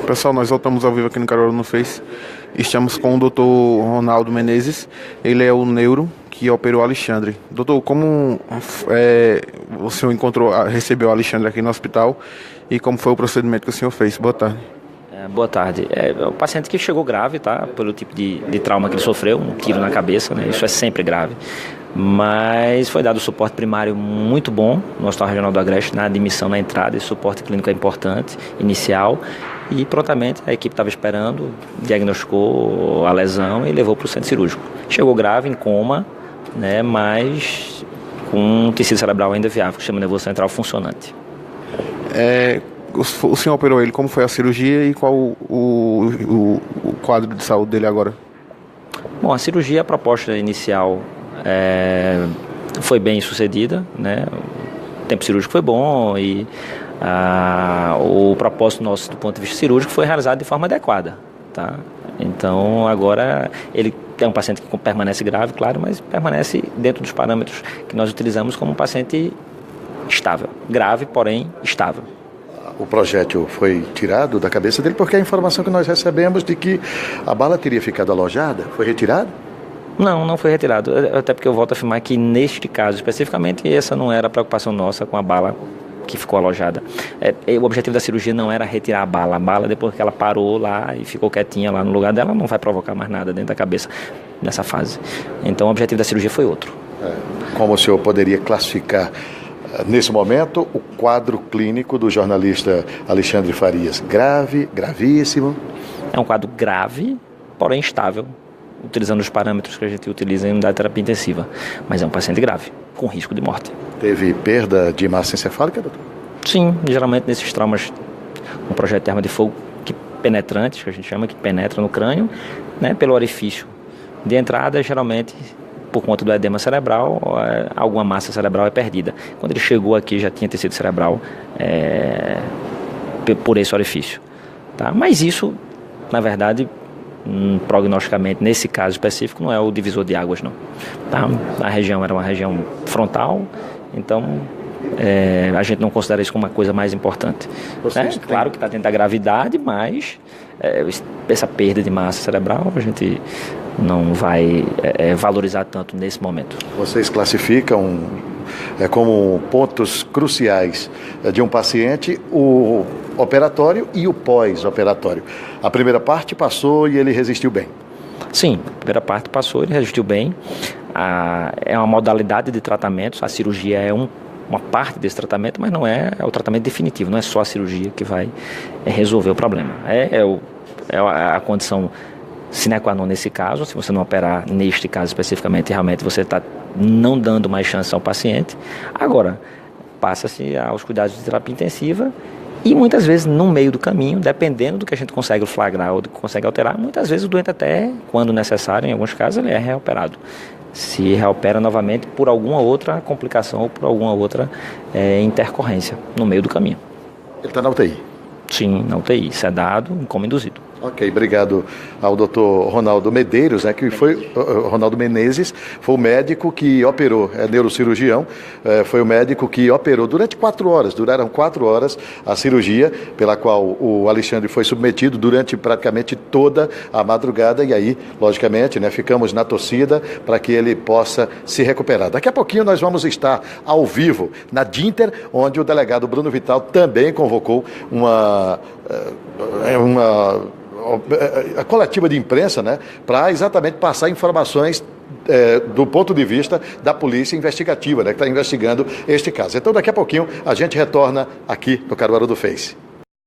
Pessoal, nós voltamos ao vivo aqui no Caruaru no Face. Estamos com o Dr. Ronaldo Menezes. Ele é o neuro que operou o Alexandre. Doutor, como o senhor recebeu o Alexandre aqui no hospital e como foi o procedimento que o senhor fez? Boa tarde. Boa tarde. É um paciente que chegou grave, tá? Pelo tipo de trauma que ele sofreu, um tiro na cabeça, né? Isso é sempre grave. Mas foi dado suporte primário muito bom no Hospital Regional do Agreste, na admissão, na entrada. Esse suporte clínico é importante, inicial. E prontamente a equipe estava esperando, diagnosticou a lesão e levou para o centro cirúrgico. Chegou grave, em coma, né? Mas com um tecido cerebral ainda viável, que chama nervoso central funcionante. O senhor operou ele, como foi a cirurgia e qual o quadro de saúde dele agora? Bom, a cirurgia, a proposta inicial foi bem sucedida, né? O tempo cirúrgico foi bom e o propósito nosso do ponto de vista cirúrgico foi realizado de forma adequada, tá? Então agora ele é um paciente que permanece grave, claro, mas permanece dentro dos parâmetros que nós utilizamos como um paciente estável, grave, porém estável. O projétil foi tirado da cabeça dele porque a informação que nós recebemos de que a bala teria ficado alojada foi retirada? Não foi retirado, até porque eu volto a afirmar que neste caso especificamente essa não era a preocupação nossa com a bala que ficou alojada. O objetivo da cirurgia não era retirar a bala depois que ela parou lá e ficou quietinha lá no lugar dela, não vai provocar mais nada dentro da cabeça nessa fase. Então o objetivo da cirurgia foi outro. Como o senhor poderia classificar nesse momento o quadro clínico do jornalista Alexandre Farias? Grave, gravíssimo? É um quadro grave, porém estável, utilizando os parâmetros que a gente utiliza em unidade de terapia intensiva. Mas é um paciente grave, com risco de morte. Teve perda de massa encefálica, doutor? Sim, geralmente nesses traumas, um projétil de arma de fogo penetrantes, que a gente chama, que penetra no crânio, né, pelo orifício de entrada, geralmente por conta do edema cerebral, alguma massa cerebral é perdida. Quando ele chegou aqui já tinha tecido cerebral por esse orifício. Tá? Mas isso, na verdade, prognosticamente, nesse caso específico, não é o divisor de águas, não. Tá? A região era uma região frontal, então a gente não considera isso como uma coisa mais importante. Claro que está dentro da gravidade, mas essa perda de massa cerebral a gente não vai valorizar tanto nesse momento. Vocês classificam como pontos cruciais de um paciente o operatório e o pós-operatório. A primeira parte passou e ele resistiu bem. Sim, a primeira parte passou, ele resistiu bem. É uma modalidade de tratamento, a cirurgia é uma parte desse tratamento, mas não é o tratamento definitivo, não é só a cirurgia que vai resolver o problema. É a condição sine qua non nesse caso. Se você não operar neste caso especificamente, realmente você está não dando mais chance ao paciente. Agora, passa-se aos cuidados de terapia intensiva e muitas vezes no meio do caminho, dependendo do que a gente consegue flagrar ou do que consegue alterar, muitas vezes o doente até, quando necessário, em alguns casos, ele é reoperado. Se reopera novamente por alguma outra complicação ou por alguma outra intercorrência no meio do caminho. Ele está na UTI? Sim, na UTI, sedado, em coma induzido. Ok, obrigado ao doutor Ronaldo Medeiros, que foi Ronaldo Menezes, foi o médico que operou, neurocirurgião, foi o médico que operou durante 4 horas, duraram 4 horas a cirurgia, pela qual o Alexandre foi submetido durante praticamente toda a madrugada, e aí, logicamente, ficamos na torcida para que ele possa se recuperar. Daqui a pouquinho nós vamos estar ao vivo na Dinter, onde o delegado Bruno Vital também convocou uma coletiva de imprensa, para exatamente passar informações do ponto de vista da polícia investigativa, que está investigando este caso. Então, daqui a pouquinho, a gente retorna aqui no Caruaru do Face.